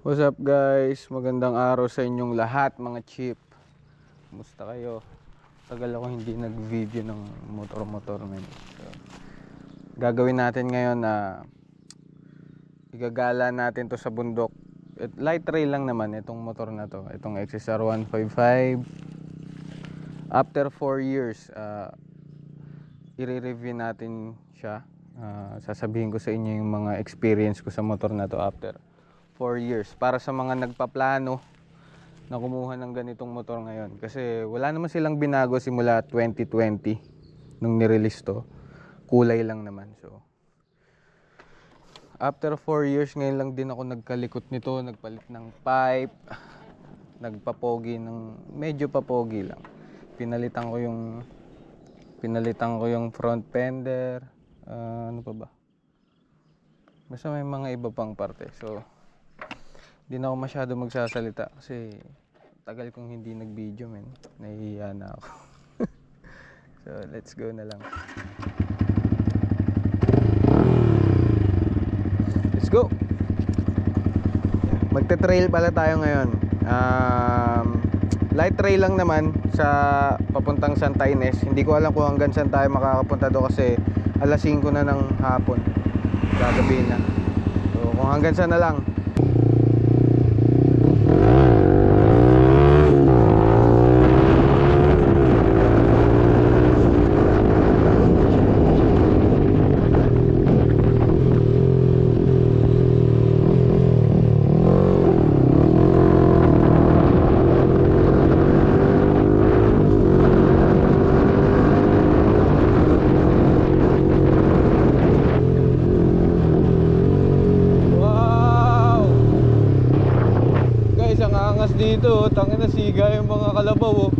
What's up guys? Magandang araw sa inyong lahat mga chip. Kumusta kayo? Tagal ako hindi nag-video ng motor-motor men. So, gagawin natin ngayon na igagala natin to sa bundok. Light trail lang naman itong motor na to. Itong XSR 155. After 4 years, i-review natin siya. Sasabihin ko sa inyo yung mga experience ko sa motor na to after 4 years para sa mga nagpaplano na kumuha ng ganitong motor ngayon, kasi wala naman silang binago simula 2020 nung nirelease to, kulay lang naman. So after 4 years ngayon lang din ako nagkalikot nito, nagpalit ng pipe, nagpapogi ng medyo papogi lang, pinalitan ko yung front fender, ano pa ba, basta may mga iba pang parte. So hindi na ako masyado magsasalita kasi tagal kong hindi nag-video men. Nahihiya na ako. So let's go na lang. Let's go! Magte-trail pala tayo ngayon. Light trail lang naman sa papuntang Santa Ines. Hindi ko alam kung hanggang saan tayo makakapunta do kasi alas 5 na ng hapon. Gagabi na. So kung hanggang saan na lang. Dito, tangina siga yung mga kalabaw oh.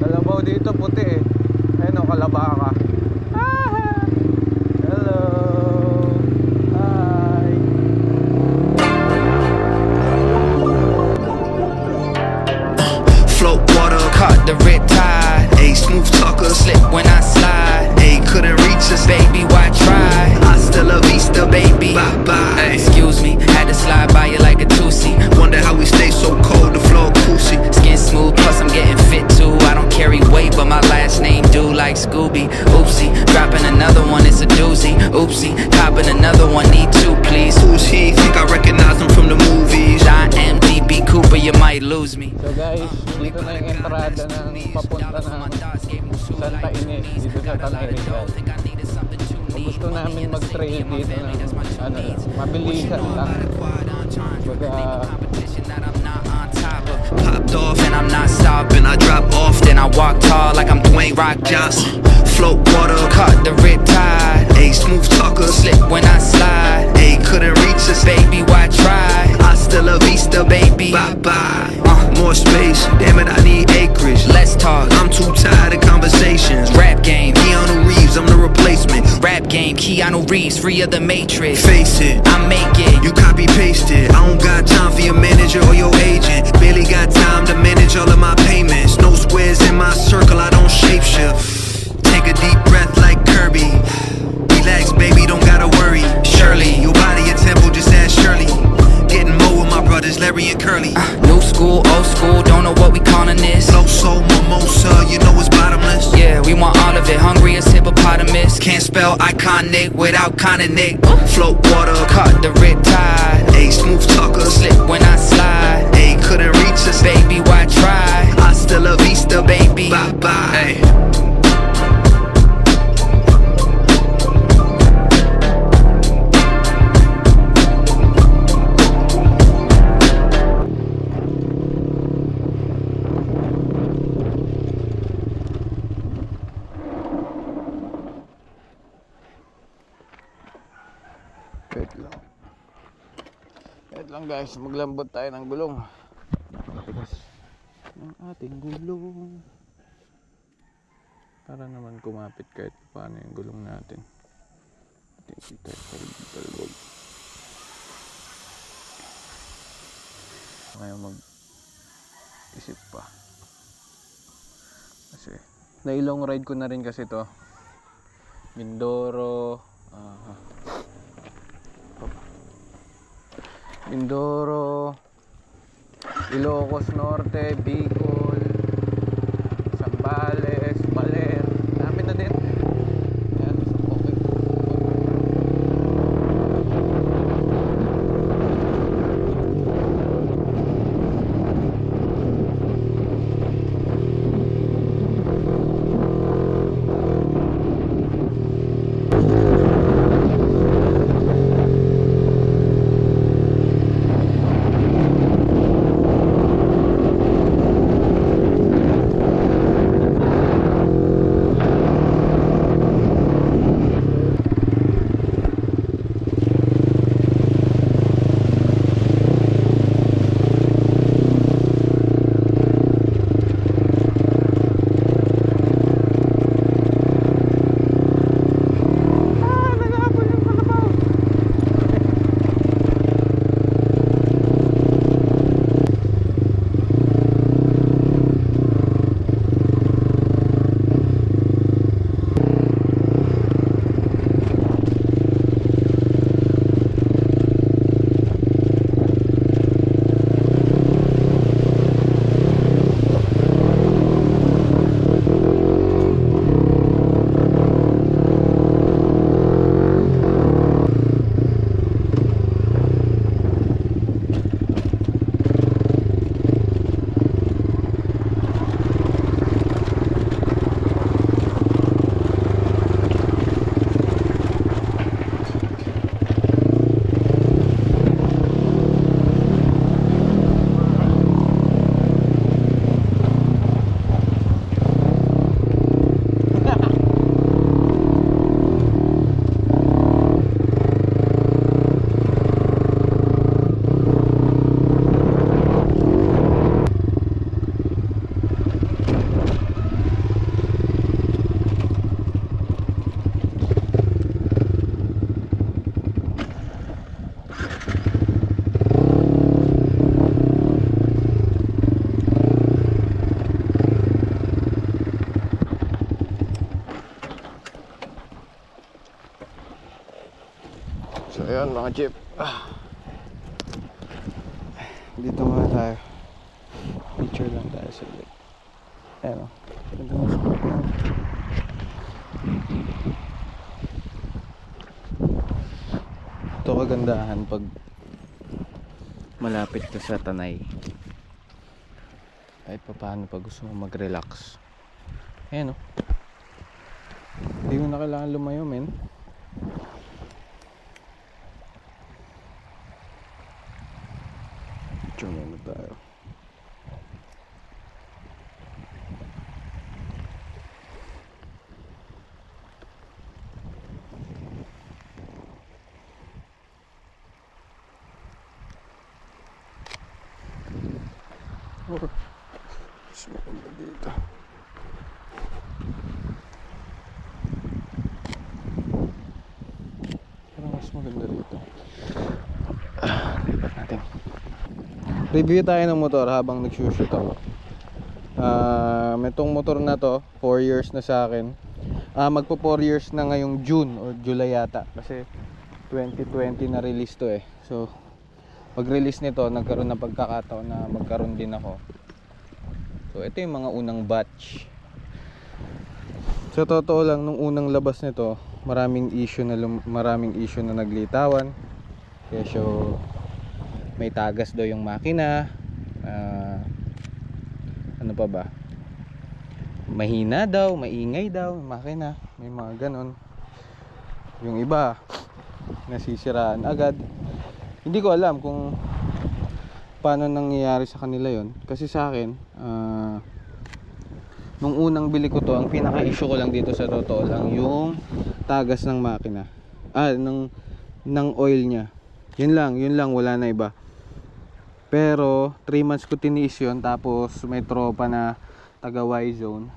Kalabaw dito puti eh. Ayun oh, kalabaka. Ah! Hello. Hi. Float water, caught the red tide. A smooth talker, slip when I slide. A couldn't reach us, baby, why try? Hasta la vista, baby. Bye bye. Excuse me, had to slide by you like a two-seat. Wonder how we stay so cold, the floor coolsy. Skin smooth, plus I'm getting fit too. I don't carry weight, but my last name do like Scooby. Oopsie, dropping another one, it's a doozy. Oopsie, copping another one, need two, please. Who's he? Think I recognize him from the movies. I am DB Cooper, you might lose me. So guys, dito na yung entrada ng papunta ng Santa Ines, dito sa Tanay-Rizal. Kung gusto namin mag-trail dito ng ano, mabilisan lang. Popped off and I'm not stopping. I drop off, then I walk tall like I'm Dwayne Rock Johnson. Float water, caught the red tide. A smooth talker, slip when I slide. A couldn't reach us, baby, why try? Hasta la vista, baby. Bye bye. More space, damn it, I need acreage. Let's talk. I'm too tired of conversations. Rap game, Keanu Reeves, I'm the replacement. Rap game, Keanu Reeves, free of the Matrix. Face it, I make it. You copy paste it. I don't got time for your manager or your agent. Barely got time to manage all of my payments. No squares in my circle, I don't shapeshift. Take a deep breath like Kirby. Relax, baby, don't gotta worry. Shirley, your body a temple, just ask Shirley. Getting more with my brothers, Larry and Curly. New school, old school, don't know what we calling this. Flow soul, mimosa, you know it's bottomless. Yeah, we want all of it, hungry as hippopotamus. Can't spell iconic without Nick. Float water, caught the red tide. A smooth talker, slip when I slide. A couldn't reach us, baby, why try? Hasta la vista, baby. Bye bye. Hey. Wait lang guys, maglambot tayo ng gulong. Napakatigas ng ating gulong. Para naman kumapit kahit paano yung gulong natin. Ating tayo sa talbog. Ngayon mag-isip pa. Kasi na-long ride ko na rin kasi to. Mindoro, Mindoro, Ilocos Norte, Bicol, Zambales, Baler, dami na din. Ayan, okay. So ayan mga jeep, dito muna tayo, picture lang tayo sa lake. Ayan o, ganda ng spot na. Ito kagandahan pag malapit ka sa Tanay, kahit pa paano pag gusto mo mag-relax. Ayan o, hindi mo na kailangan lumayo men. Picture muna tayo. Mas maganda dito. Parang mas maganda dito. Lipat natin. Review tayo ng motor habang nagsushoot ako. Itong motor na to 4 years na sa akin. Magpo 4 years na ngayong June or July yata, kasi 2020 na release to eh. So pag release nito nagkaroon ng pagkakataon na magkaroon din ako. So ito yung mga unang batch. Sa totoo lang, nung unang labas nito maraming issue na naglitawan. Kaya so may tagas daw yung makina, ano pa ba, mahina daw, maingay daw yung makina, may mga ganon. Yung iba nasisiraan agad. Hindi ko alam kung paano nangyayari sa kanila yon. Kasi sa akin, nung unang bili ko to, ang pinaka issue ko lang dito sa totoo lang yung tagas ng makina, ng oil nya. Yun lang, wala na iba. Pero 3 months ko tiniis yun. Tapos may tropa na taga Y-Zone,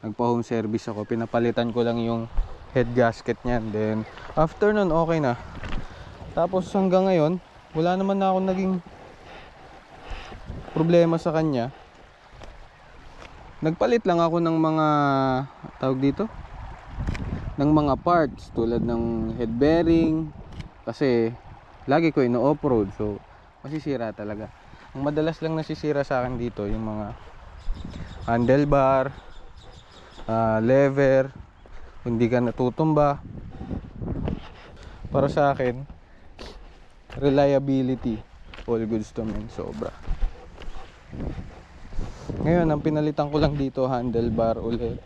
nagpa home service ako, pinapalitan ko lang yung head gasket nyan. Then after nun okay na. Tapos hanggang ngayon wala naman na ako naging problema sa kanya. Nagpalit lang ako ng mga tawag dito, ng mga parts tulad ng head bearing, kasi lagi ko ino-offroad. So masisira talaga. Ang madalas lang nasisira sa akin dito yung mga handlebar, lever, hindi ka natutumba. Para sa akin, reliability, all goods to men, sobra. Ngayon, ang pinalitan ko lang dito, handlebar ulit.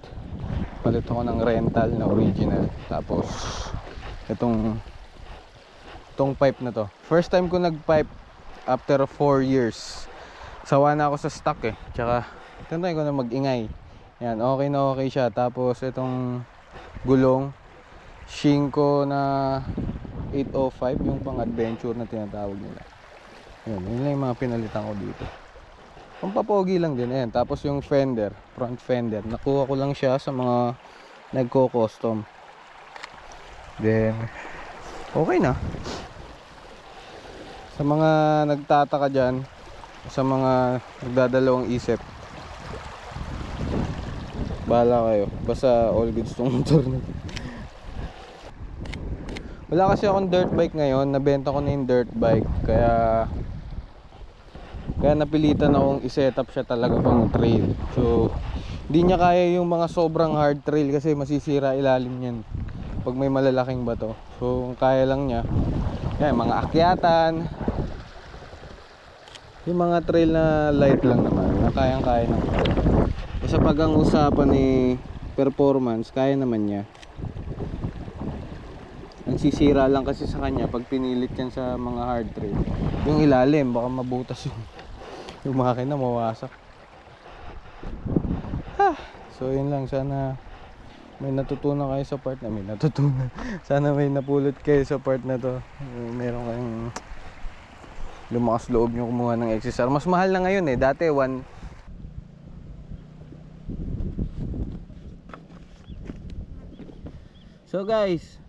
Palit ako ng rental na original. Tapos, itong pipe na to. First time ko nag-pipe after 4 years. Sawa na ako sa stock eh. Tsaka, tantay ko na mag-ingay. Yan, okay na okay siya. Tapos, itong gulong, Shinko na 805, yung pang-adventure na tinatawag nila. Yun lang yung mga pinalitan ko dito. Pampapogi lang din. Ayan. Tapos yung fender, front fender, nakuha ko lang siya sa mga nagko-custom. Then, okay na. Sa mga nagtataka dyan, sa mga nagdadalawang isip, bahala kayo. Basta all goods tong motor na. Wala kasi akong dirt bike ngayon. Nabenta ko na yung dirt bike. Kaya napilitan akong i-set up siya talaga pang trail. So, hindi niya kaya yung mga sobrang hard trail kasi masisira ilalim niyan pag may malalaking bato. So, kaya lang niya yan, mga akyatan, yung mga trail na light lang naman, na kayang-kaya naman. Kasi pag ang usapan ni performance, kaya naman niya. Ang sisira lang kasi sa kanya pag pinilit yan sa mga hard trail, yung ilalim, baka mabutas yung makina, mawasak. So yun lang, sana may natutunan kayo sa part na sana may napulot kayo sa part na to. Meron kayong lumakas loob nyo kumuha ng XSR. Mas mahal na ngayon eh, dati So guys,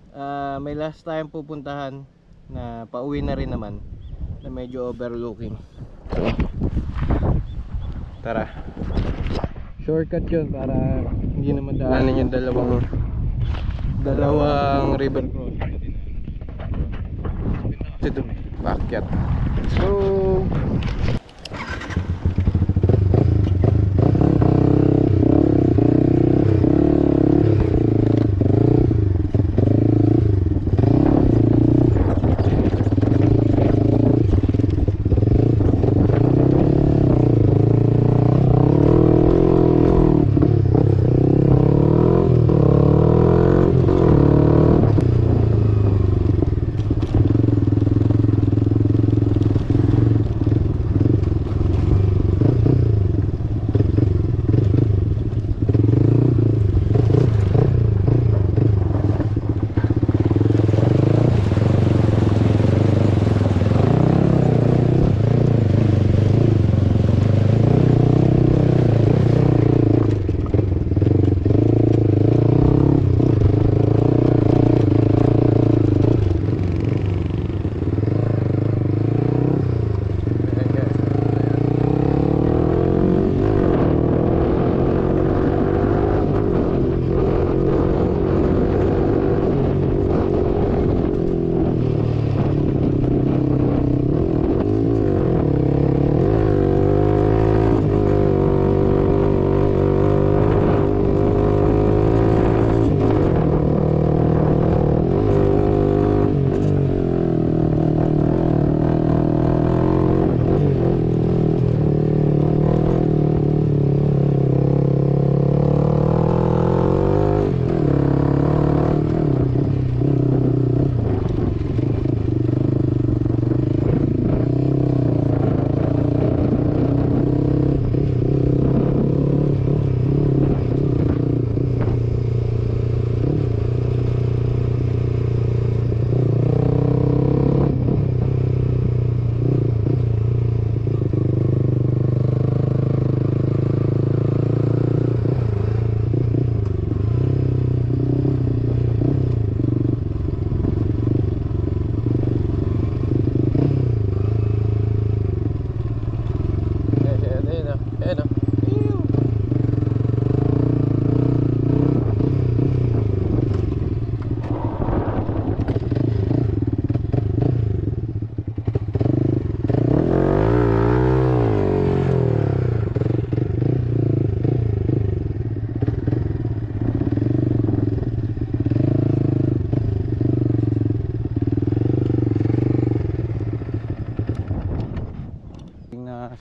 may last time pupuntahan na pauwi na rin naman, na medyo overlooking. Tara, shortcut yun para hindi na madaanan yung dalawang river crossing. Ito, paakyat. Let's go!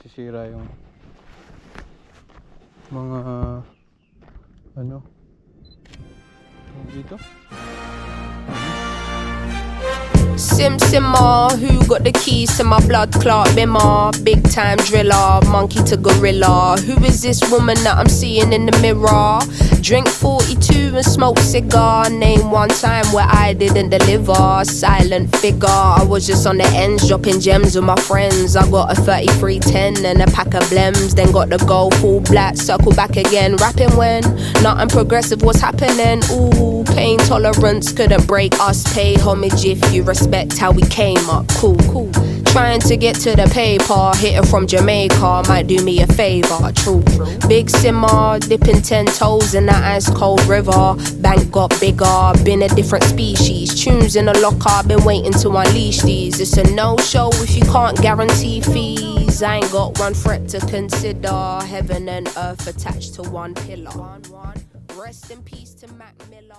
nasisira yung mga ano dito. Sim Simmer, who got the keys to my blood clot bimmer? Big time driller, monkey to gorilla. Who is this woman that I'm seeing in the mirror? Drink 42 and smoke cigar. Name one time where I didn't deliver. Silent figure, I was just on the ends dropping gems with my friends. I got a 3310 and a pack of blems. Then got the gold full black, circle back again. Rapping when nothing progressive was happening. Ooh, pain tolerance couldn't break us. Pay homage if you respect how we came up. Cool, cool. Trying to get to the paper, hitting from Jamaica might do me a favor. True. Big simmer, dipping 10 toes in the ice cold river. Bank got bigger, been a different species. Tunes in the locker, been waiting to unleash these. It's a no-show if you can't guarantee fees. I ain't got one threat to consider. Heaven and earth attached to one pillar. Rest in peace to Mac Miller.